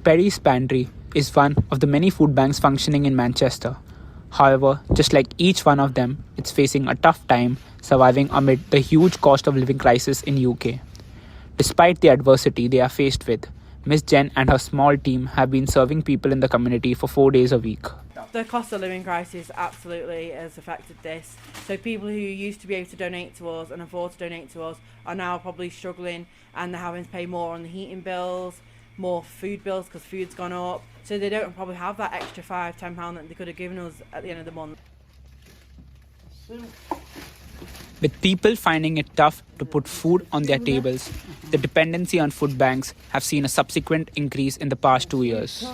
Perry's Pantry is one of the many food banks functioning in Manchester. However, just like each one of them, it's facing a tough time surviving amid the huge cost of living crisis in UK. Despite the adversity they are faced with, Miss Jen and her small team have been serving people in the community for 4 days a week. The cost of living crisis absolutely has affected this. So people who used to be able to donate to us and afford to donate to us are now probably struggling, and they're having to pay more on the heating bills, more food bills because food's gone up. So they don't probably have that extra £5-10 that they could have given us at the end of the month. With people finding it tough to put food on their tables, the dependency on food banks have seen a subsequent increase in the past 2 years.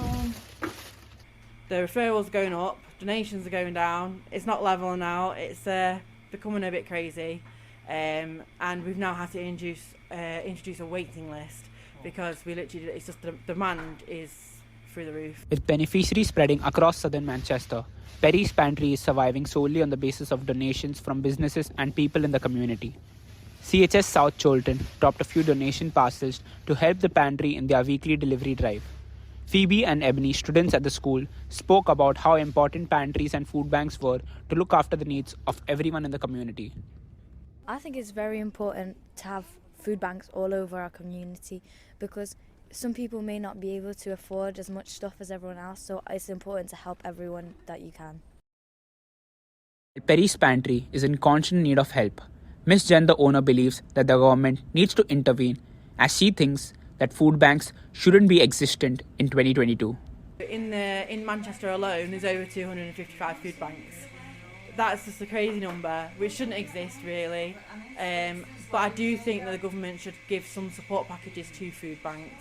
The referrals are going up, donations are going down. It's not leveling out. It's becoming a bit crazy, and we've now had to introduce a waiting list because it's just the demand is through the roof. With beneficiaries spreading across southern Manchester, Perry's Pantry is surviving solely on the basis of donations from businesses and people in the community. CHS South Cholton dropped a few donation parcels to help the pantry in their weekly delivery drive. Phoebe and Ebony, students at the school, spoke about how important pantries and food banks were to look after the needs of everyone in the community. I think it's very important to have food banks all over our community because some people may not be able to afford as much stuff as everyone else, so it's important to help everyone that you can. Perry's Pantry is in constant need of help. Miss Jen, the owner, believes that the government needs to intervene as she thinks that food banks shouldn't be existent in 2022. In Manchester alone, there's over 255 food banks. That's just a crazy number, which shouldn't exist really. But I do think that the government should give some support packages to food banks.